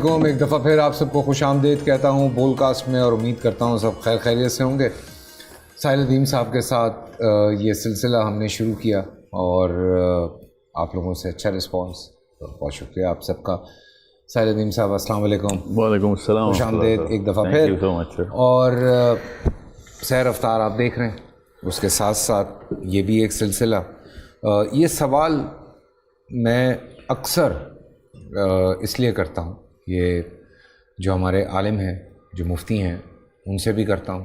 ایک دفعہ پھر آپ سب کو خوش آمدید کہتا ہوں بول کاسٹ میں، اور امید کرتا ہوں سب خیر خیریت سے ہوں گے۔ ساحل ندیم صاحب کے ساتھ یہ سلسلہ ہم نے شروع کیا اور آپ لوگوں سے اچھا رسپانس، بہت شکریہ آپ سب کا۔ ساحل ندیم صاحب السلام علیکم۔ وعلیکم السلام، خوش آمدید ایک دفعہ پھر۔ اور سیر افطار آپ دیکھ رہے ہیں، اس کے ساتھ ساتھ یہ بھی ایک سلسلہ۔ یہ سوال میں اکثر اس لیے کرتا ہوں، یہ جو ہمارے عالم ہیں، جو مفتی ہیں، ان سے بھی کرتا ہوں،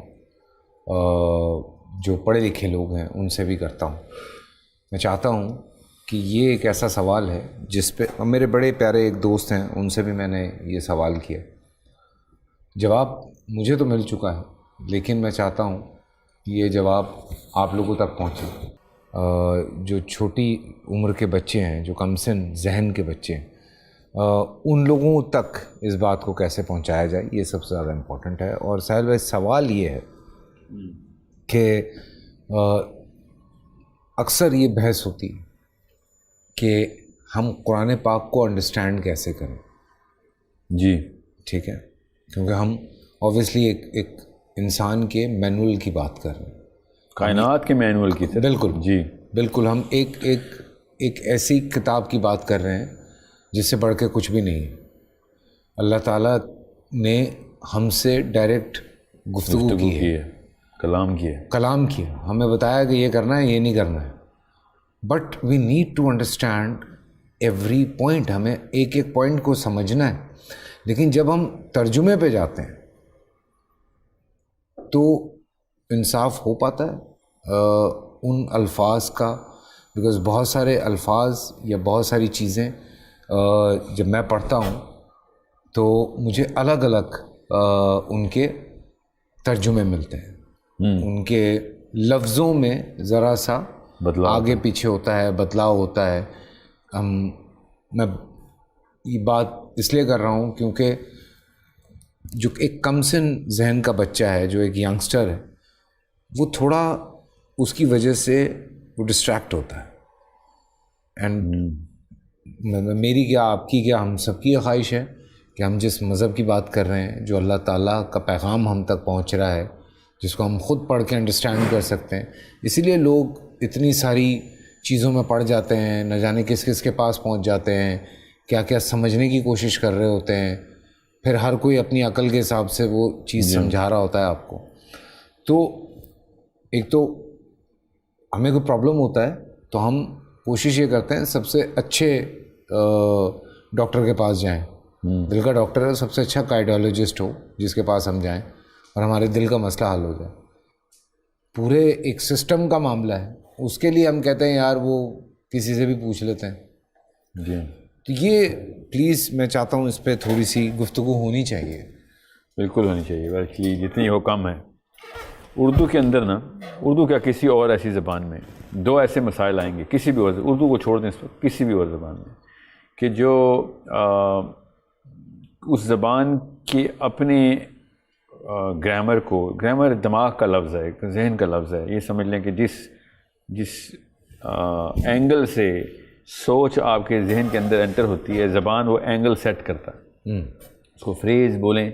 جو پڑھے لکھے لوگ ہیں ان سے بھی کرتا ہوں۔ میں چاہتا ہوں کہ یہ ایک ایسا سوال ہے جس پہ میرے بڑے پیارے ایک دوست ہیں، ان سے بھی میں نے یہ سوال کیا، جواب مجھے تو مل چکا ہے، لیکن میں چاہتا ہوں کہ یہ جواب آپ لوگوں تک پہنچے۔ جو چھوٹی عمر کے بچے ہیں، جو کم سن ذہن کے بچے ہیں، ان لوگوں تک اس بات کو کیسے پہنچایا جائے، یہ سب سے زیادہ امپورٹنٹ ہے۔ اور ساحل بھائی، سوال یہ ہے کہ اکثر یہ بحث ہوتی ہے کہ ہم قرآن پاک کو انڈرسٹینڈ کیسے کریں۔ جی ٹھیک ہے، کیونکہ ہم اوبویسلی ایک انسان کے مینول کی بات کر رہے ہیں، کائنات کے مینول کی طرح۔ بالکل جی بالکل، ہم ایک ایسی کتاب کی بات کر رہے ہیں جس سے بڑھ کے کچھ بھی نہیں ہے۔ اللہ تعالیٰ نے ہم سے ڈائریکٹ گفتگو کی ہے، کلام کیا، ہمیں بتایا کہ یہ کرنا ہے، یہ نہیں کرنا ہے۔ But we need to understand every point, ہمیں ایک ایک پوائنٹ کو سمجھنا ہے۔ لیکن جب ہم ترجمے پہ جاتے ہیں تو انصاف ہو پاتا ہے ان الفاظ کا، بیکاز بہت سارے الفاظ یا بہت ساری چیزیں جب میں پڑھتا ہوں تو مجھے الگ الگ ان کے ترجمے ملتے ہیں، ان کے لفظوں میں ذرا سا آگے پیچھے ہوتا ہے، بدلاؤ ہوتا ہے۔ میں یہ بات اس لیے کر رہا ہوں کیونکہ جو ایک کم سن ذہن کا بچہ ہے، جو ایک ینگسٹر ہے، وہ تھوڑا اس کی وجہ سے وہ ڈسٹریکٹ ہوتا ہے۔ اینڈ میری کیا، آپ کی کیا، ہم سب کی یہ خواہش ہے کہ ہم جس مذہب کی بات کر رہے ہیں، جو اللہ تعالیٰ کا پیغام ہم تک پہنچ رہا ہے، جس کو ہم خود پڑھ کے انڈرسٹینڈ کر سکتے ہیں، اسی لیے لوگ اتنی ساری چیزوں میں پڑ جاتے ہیں، نہ جانے کس کس کے پاس پہنچ جاتے ہیں، کیا کیا سمجھنے کی کوشش کر رہے ہوتے ہیں، پھر ہر کوئی اپنی عقل کے حساب سے وہ چیز سمجھا رہا ہوتا ہے آپ کو۔ تو ایک تو ہمیں کوئی پرابلم ہوتا ہے تو ہم کوشش یہ کرتے ہیں سب سے اچھے ڈاکٹر کے پاس جائیں، دل کا ڈاکٹر ہے، سب سے اچھا کارڈیالوجسٹ ہو جس کے پاس ہم جائیں اور ہمارے دل کا مسئلہ حل ہو جائے۔ پورے ایک سسٹم کا معاملہ ہے، اس کے لیے ہم کہتے ہیں یار وہ کسی سے بھی پوچھ لیتے ہیں۔ جی، تو یہ پلیز میں چاہتا ہوں اس پہ تھوڑی سی گفتگو ہونی چاہیے۔ بالکل ہونی چاہیے، بلکہ جتنی ہو کم ہے۔ اردو کے اندر نا، اردو کیا کسی اور ایسی زبان میں دو ایسے مسائل آئیں گے، کسی بھی اور، اردو کو چھوڑ دیں اس وقت، کسی بھی اور زبان میں، کہ جو اس زبان کے اپنے گرامر کو، گرامر دماغ کا لفظ ہے، ذہن کا لفظ ہے، یہ سمجھ لیں کہ جس اینگل سے سوچ آپ کے ذہن کے اندر انٹر ہوتی ہے، زبان وہ اینگل سیٹ کرتا ہے۔ اس کو فریز بولیں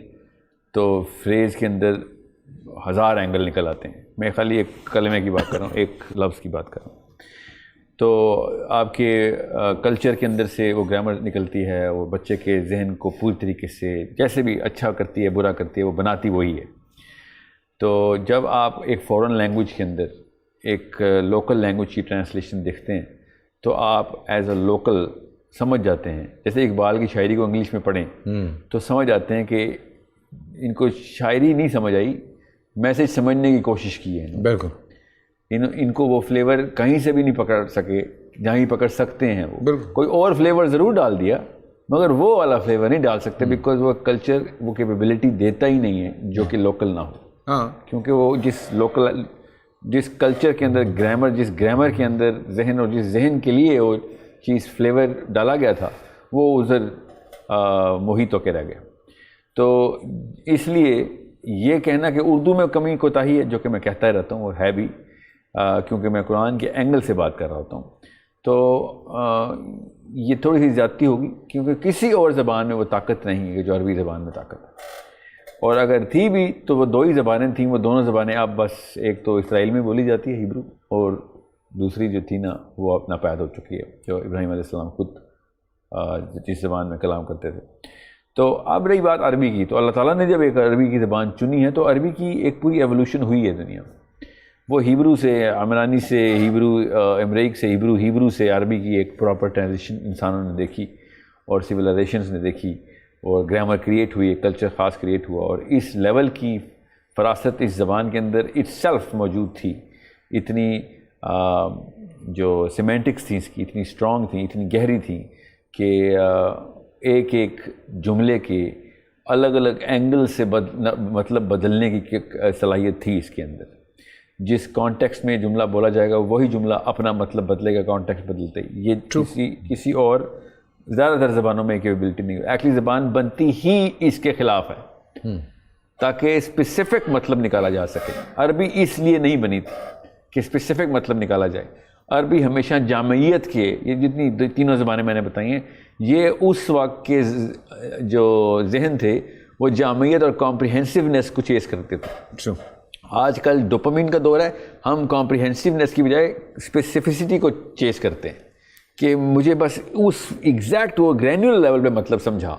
تو فریز کے اندر ہزار اینگل نکل آتے ہیں۔ میں خالی ایک کلمے کی بات کر رہا ہوں، ایک لفظ کی بات کر رہا ہوں۔ تو آپ کے کلچر کے اندر سے وہ گرامر نکلتی ہے، وہ بچے کے ذہن کو پوری طریقے سے جیسے بھی اچھا کرتی ہے، برا کرتی ہے، وہ بناتی وہی ہے۔ تو جب آپ ایک فورن لینگویج کے اندر ایک لوکل لینگویج کی ٹرانسلیشن دیکھتے ہیں تو آپ ایز اے لوکل سمجھ جاتے ہیں، جیسے اقبال کی شاعری کو انگلش میں پڑھیں تو سمجھ جاتے ہیں کہ ان کو شاعری نہیں سمجھ آئی، میسج سمجھنے کی کوشش کی ہے۔ بالکل، ان کو وہ فلیور کہیں سے بھی نہیں پکڑ سکے جہاں ہی پکڑ سکتے ہیں، وہ کوئی اور فلیور ضرور ڈال دیا مگر وہ والا فلیور نہیں ڈال سکتے، بیکاز وہ کلچر وہ کیپیبلٹی دیتا ہی نہیں ہے جو کہ لوکل نہ ہو۔ کیونکہ وہ جس کلچر کے اندر گرامر، جس گرامر کے اندر ذہن، اور جس ذہن کے لیے وہ چیز فلیور ڈالا گیا تھا، وہ ادھر محیط ہو کے رہ گیا۔ تو اس لیے یہ کہنا کہ اردو میں کمی کوتاہی ہے، جو کہ میں کہتا ہی رہتا ہوں، اور ہے بھی، کیونکہ میں قرآن کے اینگل سے بات کر رہا ہوتا ہوں، تو یہ تھوڑی سی زیادتی ہوگی، کیونکہ کسی اور زبان میں وہ طاقت نہیں ہے جو عربی زبان میں طاقت ہے، اور اگر تھی بھی تو وہ 2 ہی زبانیں تھیں، وہ دونوں زبانیں اب بس ایک تو اسرائیل میں بولی جاتی ہے ہیبرو، اور دوسری جو تھی نا وہ اپنا پید ہو چکی ہے، جو ابراہیم علیہ السلام خود جس زبان میں کلام کرتے تھے۔ تو اب رہی بات عربی کی، تو اللہ تعالیٰ نے جب ایک عربی کی زبان چنی ہے تو عربی کی ایک پوری ایولیوشن ہوئی ہے دنیا میں۔ وہ ہیبرو سے، عمرانی سے ہیبرو، امریک سے ہیبرو، ہیبرو سے عربی کی ایک پراپر ٹرانزیشن انسانوں نے دیکھی، اور سویلائزیشنز نے دیکھی، اور گرامر کریٹ ہوئی، ایک کلچر خاص کریٹ ہوا، اور اس لیول کی فراست اس زبان کے اندر اٹ سیلف موجود تھی، اتنی جو سیمینٹکس تھیں اس کی اتنی اسٹرانگ تھیں، اتنی گہری تھیں کہ ایک ایک جملے کے الگ الگ اینگل سے مطلب بدلنے کی صلاحیت تھی اس کے اندر۔ جس کانٹیکسٹ میں جملہ بولا جائے گا وہی جملہ اپنا مطلب بدلے گا کانٹیکسٹ بدلتے، یہ کسی اور زیادہ تر زبانوں میں کیپیبلٹی نہیں ہے۔ ایکچولی زبان بنتی ہی اس کے خلاف ہے تاکہ اسپیسیفک مطلب نکالا جا سکے۔ عربی اس لیے نہیں بنی تھی کہ اسپیسیفک مطلب نکالا جائے۔ عربی ہمیشہ جامعیت کے، یہ جتنی تینوں زبانیں میں نے بتائی ہیں، یہ اس وقت کے جو ذہن تھے وہ جامعیت اور کمپریہنسونیس کو چیز کرتے تھے۔ آج کل ڈوپامین کا دور ہے، ہم کمپریہنسونیس کی بجائے اسپیسیفسٹی کو چیز کرتے ہیں کہ مجھے بس اس ایگزیکٹ وہ گرینیولر لیول پہ مطلب سمجھا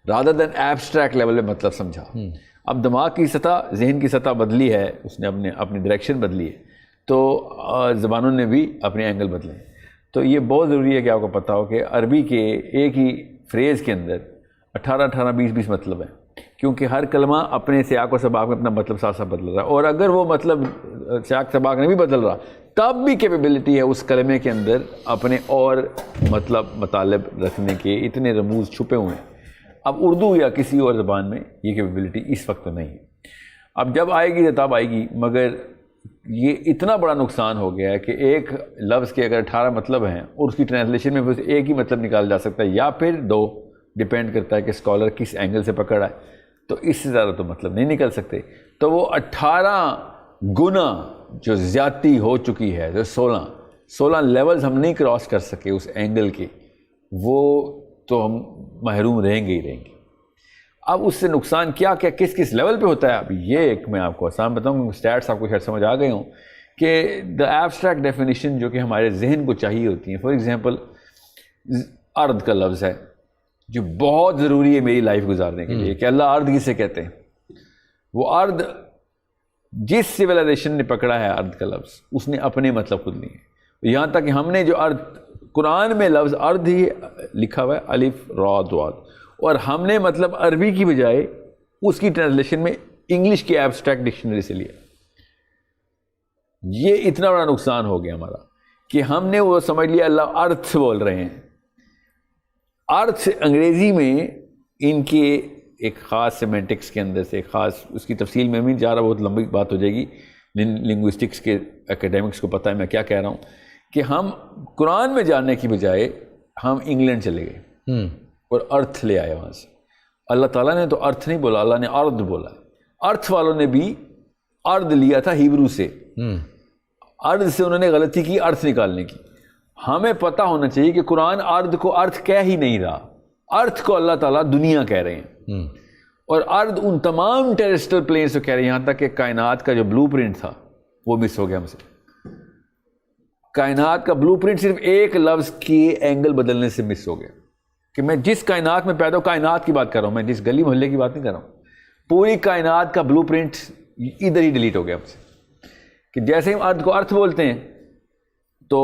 رادر دین ایبسٹریکٹ لیول پہ مطلب سمجھا۔ اب دماغ کی سطح، ذہن کی سطح بدلی ہے، اس نے اپنی ڈائریکشن بدلی ہے، تو زبانوں نے بھی اپنے اینگل بدلے ہیں۔ تو یہ بہت ضروری ہے کہ آپ کو پتہ ہو کہ عربی کے ایک ہی فریز کے اندر 18 20 مطلب ہیں، کیونکہ ہر کلمہ اپنے سیاق و سباق میں اپنا مطلب ساتھ ساتھ بدل رہا ہے، اور اگر وہ مطلب سیاق سباق نہیں بھی بدل رہا تب بھی کیپیبلٹی ہے اس کلمے کے اندر اپنے اور مطلب مطالب رکھنے کے، اتنے رموز چھپے ہوئے ہیں۔ اب اردو یا کسی اور زبان میں یہ کیپیبلٹی اس وقت تو نہیں ہے، اب جب آئے گی تو تب آئے گی، مگر یہ اتنا بڑا نقصان ہو گیا ہے کہ ایک لفظ کے اگر 18 مطلب ہیں اور اس کی ٹرانسلیشن میں بس ایک ہی مطلب نکالا جا سکتا ہے یا پھر 2، ڈیپینڈ کرتا ہے کہ اسکالر کس اینگل سے پکڑا ہے، تو اس سے زیادہ تو مطلب نہیں نکل سکتے۔ تو وہ 18 گنا جو زیادتی ہو چکی ہے، جو 16 لیولز ہم نہیں کراس کر سکے اس اینگل کے، وہ تو ہم محروم رہیں گے ہی رہیں گے۔ اب اس سے نقصان کیا کیا کس کس لیول پہ ہوتا ہے، اب یہ ایک میں آپ کو آسان بتاؤں گا، اسٹیٹس آپ کو شاید سمجھ آ گئے ہوں کہ دا ایبسٹریکٹ ڈیفینیشن جو کہ ہمارے ذہن کو چاہیے ہوتی ہیں۔ فار ایگزامپل ارد کا لفظ ہے جو بہت ضروری ہے میری لائف گزارنے کے لیے، کہ اللہ ارد کسے کہتے ہیں؟ وہ ارد جس سویلائزیشن نے پکڑا ہے ارد کا لفظ، اس نے اپنے مطلب خود لیے، یہاں تک کہ ہم نے جو ارد قرآن میں لفظ ارد ہی لکھا ہوا ہے، الف را داد، اور ہم نے مطلب عربی کی بجائے اس کی ٹرانسلیشن میں انگلش کی ایبسٹریکٹ ڈکشنری سے لیا۔ یہ اتنا بڑا نقصان ہو گیا ہمارا کہ ہم نے وہ سمجھ لیا اللہ ارتھ بول رہے ہیں۔ ارتھ انگریزی میں ان کے ایک خاص سیمینٹکس کے اندر سے ایک خاص، اس کی تفصیل میں بھی جا رہا، بہت لمبی بات ہو جائے گی، لنگوسٹکس کے اکیڈیمکس کو پتہ ہے میں کیا کہہ رہا ہوں، کہ ہم قرآن میں جاننے کی بجائے ہم انگلینڈ چلے گئے اور ارتھ لے آئے وہاں سے۔ اللہ تعالیٰ نے تو ارتھ نہیں بولا، اللہ نے ارد بولا۔ ارتھ والوں نے بھی ارد لیا تھا ہیبرو سے، ارد سے انہوں نے غلطی کی ارتھ نکالنے کی۔ ہمیں پتہ ہونا چاہیے کہ قرآن ارد کو ارتھ کہہ ہی نہیں رہا، ارتھ کو اللہ تعالیٰ دنیا کہہ رہے ہیں، اور ارد ان تمام ٹیرسٹرل پلینس کو کہہ رہے ہیں، یہاں تک کہ کائنات کا جو بلو پرنٹ تھا وہ مس ہو گیا ہم سے۔ کائنات کا بلو پرنٹ صرف ایک لفظ کی اینگل بدلنے سے مس ہو گیا، کہ میں جس کائنات میں پیدا ہوں، کائنات کی بات کر رہا ہوں، میں جس گلی محلے کی بات نہیں کر رہا ہوں، پوری کائنات کا بلو پرنٹ ادھر ہی ڈیلیٹ ہو گیا ہم سے، کہ جیسے ہم ارتھ کو ارتھ بولتے ہیں تو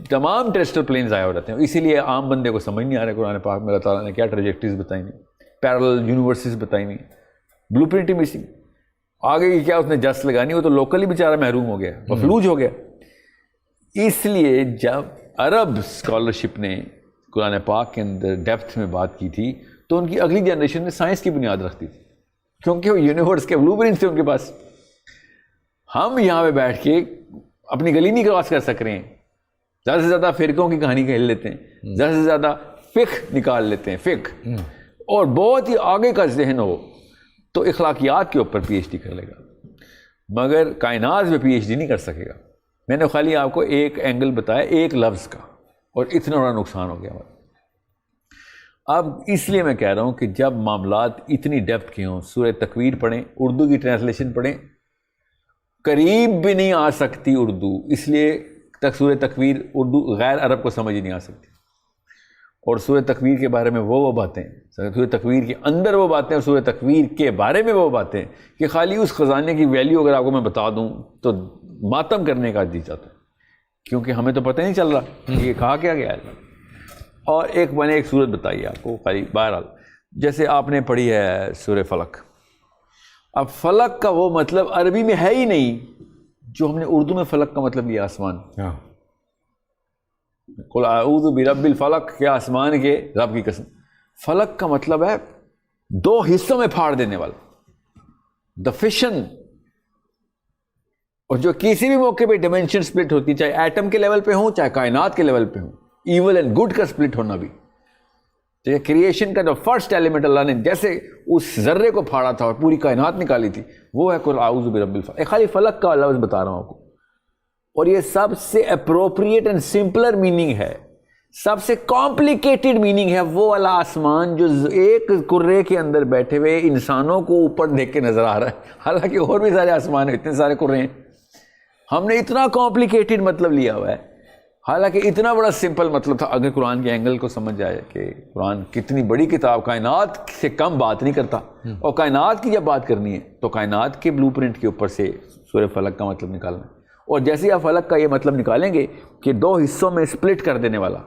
تمام ٹیرسٹرل پلینز ضائع ہو جاتے ہیں۔ اسی لیے عام بندے کو سمجھ نہیں آ رہا قرآن پاک میں اللہ تعالیٰ نے کیا ٹریجیکٹریز بتائی نہیں، پیرلل یونیورسز بتائی نہیں، بلو پرنٹ ہی مسنگ، آگے کی کیا اس نے جس لگانی، وہ تو لوکلی بیچارہ محروم ہو گیا، مفلوج ہو گیا۔ اس لیے جب عرب اسکالرشپ نے قرآن پاک کے اندر ڈیپتھ میں بات کی تھی تو ان کی اگلی جنریشن نے سائنس کی بنیاد رکھتی تھی، کیونکہ وہ یونیورس کے بلو پرنٹ تھے ان کے پاس۔ ہم یہاں پہ بیٹھ کے اپنی گلی نہیں کراس کر سک رہے ہیں، زیادہ سے زیادہ فرقوں کی کہانی کھیل لیتے ہیں، زیادہ سے زیادہ فقہ نکال لیتے ہیں، فقہ، اور بہت ہی آگے کا ذہن ہو تو اخلاقیات کے اوپر پی ایچ ڈی کر لے گا، مگر کائنات میں پی ایچ ڈی نہیں کر سکے گا۔ میں نے خالی آپ کو ایک اینگل بتایا ایک لفظ کا، اور اتنا بڑا نقصان ہو گیا ہمارا. اب اس لیے میں کہہ رہا ہوں کہ جب معاملات اتنی ڈیپتھ کے ہوں، سورہ تکویر پڑھیں، اردو کی ٹرانسلیشن پڑھیں، قریب بھی نہیں آ سکتی اردو، اس لیے سورہ تکویر اردو غیر عرب کو سمجھ ہی نہیں آ سکتی. اور سورہ تکویر کے بارے میں وہ باتیں، سورہ تکویر کے اندر وہ باتیں، اور سورہ تکویر کے بارے میں وہ باتیں کہ خالی اس خزانے کی ویلیو اگر آپ کو میں بتا دوں تو ماتم کرنے کا جی چاہتا ہوں، کیونکہ ہمیں تو پتہ نہیں چل رہا کہ یہ کہا کیا گیا ہے. اور میں نے ایک صورت بتائی ہے آپ کو خالی. بہرحال جیسے آپ نے پڑھی ہے سورہ فلق، اب فلق کا وہ مطلب عربی میں ہے ہی نہیں جو ہم نے اردو میں فلق کا مطلب لیا آسمان. قل اعوذ برب الفلق، کیا آسمان کے رب کی قسم. فلق کا مطلب ہے 2 حصوں میں پھاڑ دینے والا، دا فشن. اور جو کسی بھی موقع پہ ڈائمینشن سپلٹ ہوتی ہے، چاہے ایٹم کے لیول پہ ہوں چاہے کائنات کے لیول پہ ہوں، ایول اینڈ گڈ کا سپلٹ ہونا بھی. تو یہ کریشن کا جو فرسٹ ایلیمنٹ اللہ نے جیسے اس ذرے کو پھاڑا تھا اور پوری کائنات نکالی تھی، وہ ہے قل اعوذ برب الفلق. خالی فلق کا لفظ بتا رہا ہوں آپ کو، اور یہ سب سے اپروپریٹ اینڈ سمپلر میننگ ہے. سب سے کمپلیکیٹڈ میننگ ہے وہ والا آسمان جو ایک کرے کے اندر بیٹھے ہوئے انسانوں کو اوپر دیکھ کے نظر آ رہا ہے، حالانکہ اور بھی سارے آسمان ہیں، اتنے سارے کرے ہیں. ہم نے اتنا کمپلیکیٹڈ مطلب لیا ہوا ہے، حالانکہ اتنا بڑا سمپل مطلب تھا. اگر قرآن کے اینگل کو سمجھ جائے کہ قرآن کتنی بڑی کتاب، کائنات سے کم بات نہیں کرتا، اور کائنات کی جب بات کرنی ہے تو کائنات کے بلو پرنٹ کے اوپر سے سورہ فلق کا مطلب نکالنا ہے. اور جیسے ہی آپ فلق کا یہ مطلب نکالیں گے کہ 2 حصوں میں سپلٹ کر دینے والا،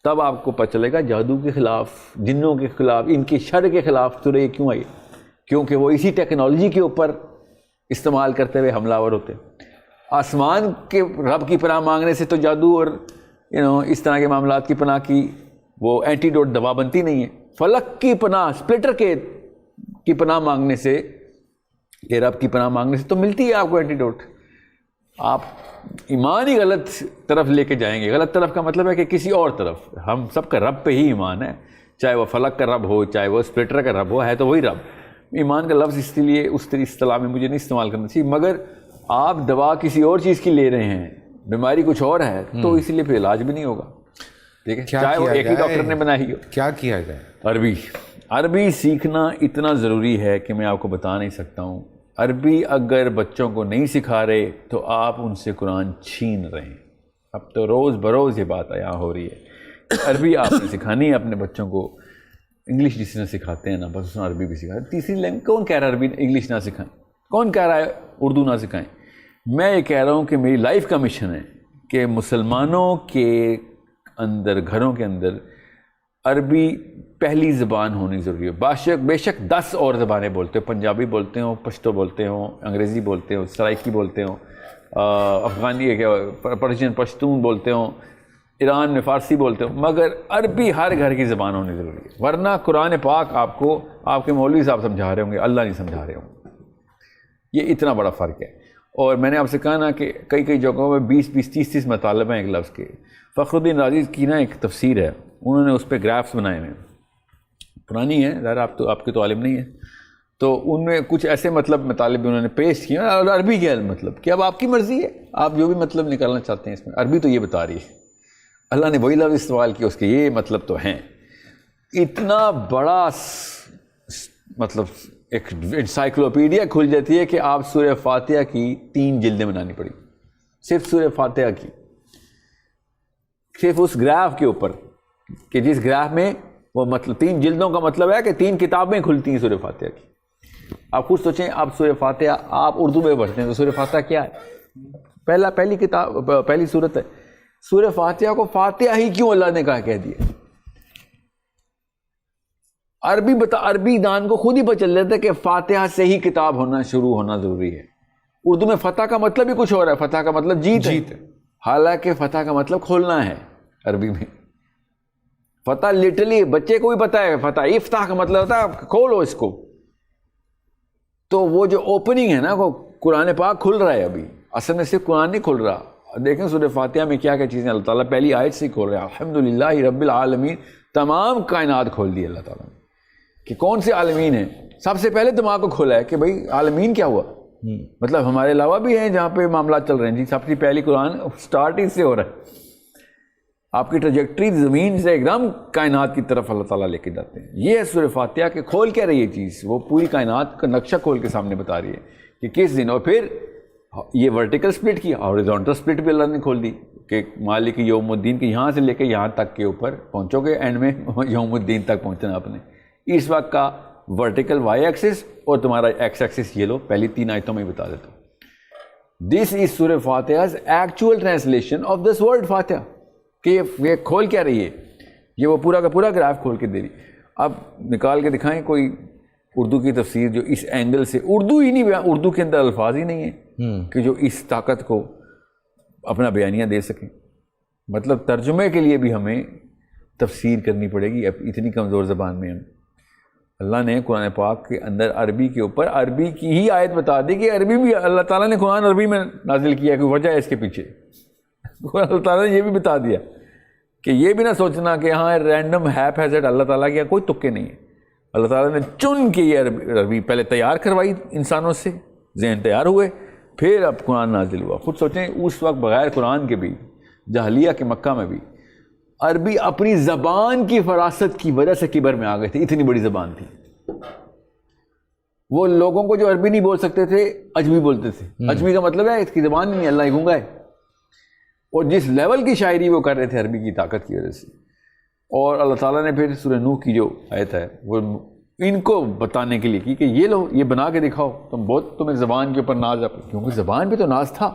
تب آپ کو پتہ چلے گا جادو کے خلاف، جنوں کے خلاف، ان کی شر کے خلاف سورہ یہ کیوں آئی، کیونکہ وہ اسی ٹیکنالوجی کے اوپر استعمال کرتے ہوئے حملہ آور ہوتے. آسمان کے رب کی پناہ مانگنے سے تو جادو اور اس طرح کے معاملات کی پناہ کی وہ اینٹی ڈوٹ دوا بنتی نہیں ہے. فلق کی پناہ، سپلٹر کی پناہ مانگنے سے، کہ رب کی پناہ مانگنے سے تو ملتی ہے آپ کو اینٹی ڈوٹ. آپ ایمان ہی غلط طرف لے کے جائیں گے. غلط طرف کا مطلب ہے کہ کسی اور طرف. ہم سب کا رب پہ ہی ایمان ہے، چاہے وہ فلق کا رب ہو چاہے وہ سپلٹر کا رب ہو، ہے تو وہی رب. ایمان کا لفظ اس لیے اس اصطلاح میں مجھے نہیں استعمال کرنا چاہیے. مگر آپ دوا کسی اور چیز کی لے رہے ہیں، بیماری کچھ اور ہے، تو اس لیے پھر علاج بھی نہیں ہوگا. ٹھیک ہے، چاہے وہ ایک ہی ڈاکٹر نے بنائی ہو. کیا کیا جائے؟ عربی سیکھنا اتنا ضروری ہے کہ میں آپ کو بتا نہیں سکتا ہوں. عربی اگر بچوں کو نہیں سکھا رہے تو آپ ان سے قرآن چھین رہے ہیں. اب تو روز بروز یہ بات یہاں ہو رہی ہے. عربی آپ نے سکھانی ہے اپنے بچوں کو. انگلش جس نے سکھاتے ہیں نا، بس اس نے عربی بھی سکھاتے. تیسری لینگویج کون کہہ رہا ہے عربی انگلش نہ سکھائیں؟ کون کہہ رہا ہے اردو نہ سکھائیں؟ میں یہ کہہ رہا ہوں کہ میری لائف کا مشن ہے کہ مسلمانوں کے اندر، گھروں کے اندر عربی پہلی زبان ہونی ضروری ہے. بے شک 10 اور زبانیں بولتے ہو، پنجابی بولتے ہوں، پشتو بولتے ہوں، انگریزی بولتے ہوں، سرائکی بولتے ہوں، افغانی پرشین پشتون بولتے ہوں، ایران میں فارسی بولتے ہوں، مگر عربی ہر گھر کی زبان ہونی ضروری ہے. ورنہ قرآن پاک آپ کو آپ کے مولوی صاحب سمجھا رہے ہوں گے، اللہ نہیں سمجھا رہے ہوں گے. یہ اتنا بڑا فرق ہے. اور میں نے آپ سے کہا نا کہ کئی جگہوں میں 20 30 مطالب ہیں ایک لفظ کے. فخر الدین رازی کی نا ایک تفسیر ہے، انہوں نے اس پہ گرافس بنائے ہوئے ہیں، پرانی ہے ظاہر، آپ کے تو عالم نہیں ہے، تو ان میں کچھ ایسے مطلب مطالب انہوں نے پیش کیے. اور عربی کے مطلب کہ اب آپ کی مرضی ہے، آپ جو بھی مطلب نکالنا چاہتے ہیں اس میں. عربی تو یہ بتا رہی ہے، اللہ نے وہی لفظ استعمال کیا، اس کے یہ مطلب تو ہیں. اتنا بڑا مطلب ایک انسائکلوپیڈیا کھل جاتی ہے کہ آپ سورہ فاتحہ کی 3 جلدیں بنانی پڑی، صرف سورہ فاتحہ کی، صرف اس گراف کے اوپر، کہ جس گراف میں وہ مطلب 3 جلدوں کا مطلب ہے کہ 3 کتابیں کھلتی ہیں سورہ فاتحہ کی. آپ خود سوچیں، آپ سورہ فاتحہ آپ اردو میں پڑھتے ہیں تو سورہ فاتحہ کیا ہے؟ پہلی کتاب، پہلی سورت ہے. سورہ فاتحہ کو فاتحہ ہی کیوں اللہ نے کہہ دیا؟ عربی دان کو خود ہی پتہ چل جاتا ہے کہ فاتحہ سے ہی کتاب شروع ہونا ضروری ہے. اردو میں فتح کا مطلب ہی کچھ اور ہے. فتح کا مطلب جیت ہے، حالانکہ فتح کا مطلب کھولنا ہے. عربی میں فتح لٹرلی بچے کو بھی پتہ ہے، فتح افتح کا مطلب ہوتا ہے کھولو اس کو. تو وہ جو اوپننگ ہے نا، وہ قرآن پاک کھل رہا ہے. ابھی اصل میں صرف قرآن نہیں کھل رہا. دیکھیں سورہ فاتحہ میں کیا چیزیں اللہ تعالیٰ پہلی آیت سے کھول رہا ہے. الحمدللہ رب العالمین، تمام کائنات کھول دی اللہ تعالیٰ نے. کہ کون سے عالمین ہیں؟ سب سے پہلے دماغ کو کھولا ہے کہ بھئی عالمین کیا ہوا، مطلب ہمارے علاوہ بھی ہیں جہاں پہ معاملات چل رہے ہیں. جی سب سے پہلی قرآن سٹارٹ اس سے ہو رہا ہے. آپ کی ٹریجیکٹری زمین سے ایک دم کائنات کی طرف اللہ تعالیٰ لے کے جاتے ہیں. یہ ہے سورہ فاتحہ کہ کھول کیا رہی ہے چیز, وہ پوری کائنات کا نقشہ کھول کے سامنے بتا رہی ہے کہ کس دن. اور پھر یہ ورٹیکل سپلٹ کیا, ہاریزونٹل سپلٹ بھی اللہ نے کھول دی کہ مالک یوم الدین کے یہاں سے لے کے یہاں تک کے اوپر پہنچو گے, اینڈ میں یوم الدین تک پہنچنا آپ نے. اس وقت کا ورٹیکل وائی ایکسس اور تمہارا ایکس ایکسس یہ لو, پہلی 3 آیتوں میں بتا دیتا ہوں. دس از سورہ فاتحہ's actual translation of this word فاتحہ, کہ یہ کھول کیا رہی ہے, یہ وہ پورا کا پورا گراف کھول کے دے رہی. اب نکال کے دکھائیں کوئی اردو کی تفسیر جو اس اینگل سے, اردو ہی نہیں, اردو کے اندر الفاظ ہی نہیں ہیں کہ جو اس طاقت کو اپنا بیانیہ دے سکیں. مطلب ترجمے کے لیے بھی ہمیں تفسیر کرنی پڑے گی اتنی کمزور زبان میں. ہم اللہ نے قرآن پاک کے اندر عربی کے اوپر عربی کی ہی آیت بتا دی کہ عربی بھی اللہ تعالیٰ نے قرآن عربی میں نازل کیا, کہ وجہ ہے اس کے پیچھے. اللہ تعالیٰ نے یہ بھی بتا دیا کہ یہ بھی نہ سوچنا کہ ہاں رینڈم ہیپ ہیزڈ اللہ تعالیٰ کیا کوئی تکے نہیں ہے. اللہ تعالیٰ نے چن کے یہ عربی پہلے تیار کروائی انسانوں سے, ذہن تیار ہوئے, پھر اب قرآن نازل ہوا. خود سوچیں اس وقت بغیر قرآن کے بھی جاہلیہ کے مکہ میں بھی عربی اپنی زبان کی فراست کی وجہ سے کبر میں آ گئے تھے. اتنی بڑی زبان تھی. وہ لوگوں کو جو عربی نہیں بول سکتے تھے عجمی بولتے تھے. عجمی کا مطلب ہے اس کی زبان نہیں, اللہ ہی گونگا ہے. اور جس لیول کی شاعری وہ کر رہے تھے عربی کی طاقت کی وجہ سے. اور اللہ تعالیٰ نے پھر سورہ نوح کی جو آیت ہے وہ ان کو بتانے کے لیے کی کہ یہ لو, یہ بنا کے دکھاؤ, تمہیں زبان کے اوپر ناز ہے. کیونکہ زبان پہ تو ناز تھا.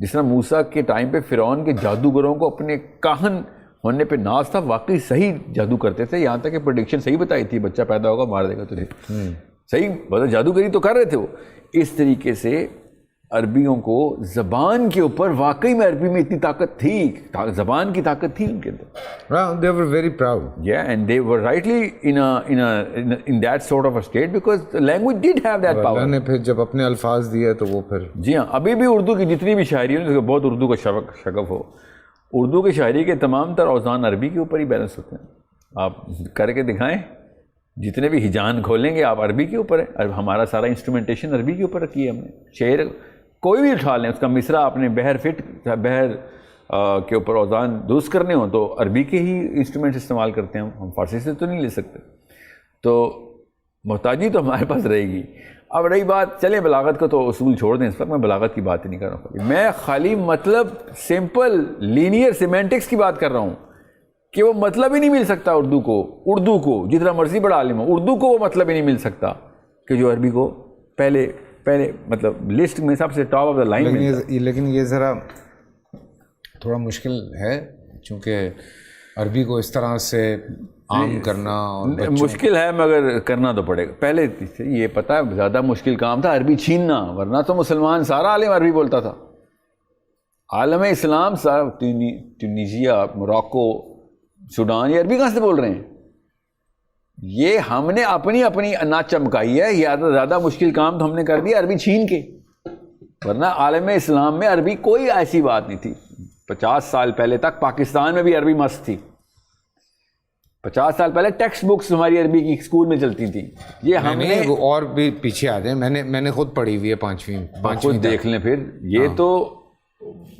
جس طرح موسیٰ کے ٹائم پہ فرعون کے جادوگروں کو اپنے کاہن ہونے پہ ناز تھا, واقعی صحیح جادو کرتے تھے, یہاں تک کہ پریڈکشن صحیح بتائی تھی, بچہ پیدا ہوگا مار دے گا تجھے. صحیح مطلب جادوگری تو کر رہے تھے وہ. اس طریقے سے عربیوں کو زبان کے اوپر واقعی میں عربی میں اتنی طاقت تھی, زبان کی طاقت تھی ان کے اندر. They were very proud. Yeah, and they were rightly in that sort of a state because the language did have that power. اللہ نے پھر جب اپنے الفاظ دیے تو وہ پھر جی ہاں, ابھی بھی اردو کی جتنی بھی شاعری ہے, بہت اردو کا شغف ہو, اردو کی شاعری کے تمام تر اوزان عربی کے اوپر ہی بیلنس ہوتے ہیں. آپ کر کے دکھائیں, جتنے بھی ہجان کھولیں گے آپ عربی کے اوپر ہے. ہمارا سارا انسٹرومنٹیشن عربی کے اوپر رکھی ہے ہم نے. شعر کوئی بھی اٹھا لیں, اس کا مصرع آپ نے بحر کے اوپر اوزان درست کرنے ہوں تو عربی کے ہی انسٹرومنٹس استعمال کرتے ہیں ہم فارسی سے تو نہیں لے سکتے. تو محتاجی تو ہمارے پاس رہے گی. اب رہی بات, چلیں بلاغت کا تو اصول چھوڑ دیں, اس وقت میں بلاغت کی بات ہی نہیں کر رہا ہوں. میں خالی مطلب سمپل لینئر سیمینٹکس کی بات کر رہا ہوں کہ وہ مطلب ہی نہیں مل سکتا اردو کو جتنا مرضی بڑا عالم ہو, اردو کو وہ مطلب ہی نہیں مل سکتا کہ جو عربی کو پہلے مطلب لسٹ میں سب سے ٹاپ آف دا لائن میں. لیکن یہ ذرا تھوڑا مشکل ہے چونکہ عربی کو اس طرح سے عام کرنا مشکل ہے, مگر کرنا تو پڑے گا. پہلے یہ پتہ ہے زیادہ مشکل کام تھا عربی چھیننا, ورنہ تو مسلمان سارا عالم عربی بولتا تھا. عالم اسلام سارا ٹونیشیا, موراکو, سوڈان, یہ عربی کہاں سے بول رہے ہیں؟ یہ ہم نے اپنی انا چمکائی ہے. یا تو زیادہ مشکل کام تو ہم نے کر دیا عربی چھین کے, ورنہ عالم اسلام میں عربی کوئی ایسی بات نہیں تھی. 50 سال پہلے تک پاکستان میں بھی عربی مست تھی. 50 سال پہلے ٹیکسٹ بکس ہماری عربی کی اسکول میں چلتی تھیں. یہ ہم نے اور بھی پیچھے آ جائیں, میں نے خود پڑھی ہوئی ہے 5ویں دیکھ لیں. پھر یہ تو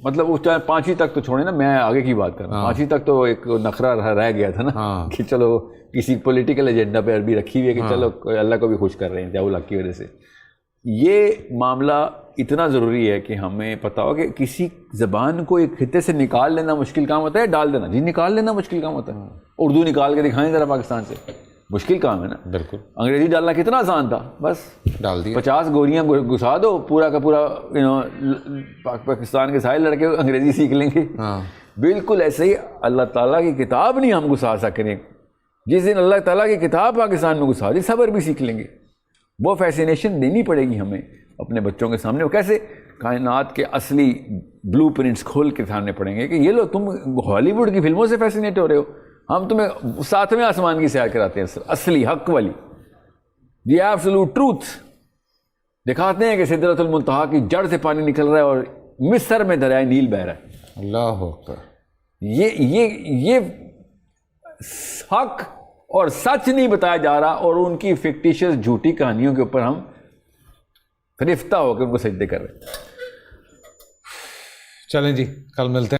مطلب اس ٹائم 5ویں تک تو چھوڑیں نا, میں آگے کی بات کر رہا ہوں. 5ویں تک تو ایک نخرہ رہ گیا تھا نا کہ چلو کسی پولیٹیکل ایجنڈا پہ عربی رکھی ہوئی ہے کہ چلو اللہ کو بھی خوش کر رہے ہیں ضیاء الحق کی وجہ سے. یہ معاملہ اتنا ضروری ہے کہ ہمیں پتہ ہو کہ کسی زبان کو ایک خطے سے نکال لینا مشکل کام ہوتا ہے, ڈال دینا جی نکال لینا مشکل کام ہوتا ہے. اردو نکال کے دکھائیں ذرا پاکستان سے, مشکل کام ہے نا. بالکل. انگریزی ڈالنا کتنا آسان تھا, بس ڈال دیا. 50 گوریاں گھسا دو, پورا کا پورا پاکستان کے سارے لڑکے انگریزی سیکھ لیں گے. بالکل ایسے ہی اللہ تعالیٰ کی کتاب نہیں ہم گھسا سکیں. جس دن اللہ تعالیٰ کی کتاب پاکستان میں گھسا دی, سب عربی سیکھ لیں گے. وہ فیسینیشن دینی پڑے گی ہمیں اپنے بچوں کے سامنے. وہ کیسے؟ کائنات کے اصلی بلو پرنٹس کھول کے سامنے پڑیں گے کہ یہ لو تم ہالی ووڈ کی فلموں سے فیسینیٹ ہو رہے ہو, ہم تمہیں 7ویں آسمان کی سیر کراتے ہیں, اصلی حق والی, دی ایبسولوٹ ٹروتھ دکھاتے ہیں کہ سدرۃ المنتہا کی جڑ سے پانی نکل رہا ہے اور مصر میں دریائے نیل بہہ رہا ہے. اللہ اکبر. یہ حق اور سچ نہیں بتایا جا رہا, اور ان کی فکٹیشس جھوٹی کہانیوں کے اوپر ہم فریفتہ ہو کے ان کو سجدے کر رہے ہیں. چلیں جی, کل ملتے ہیں.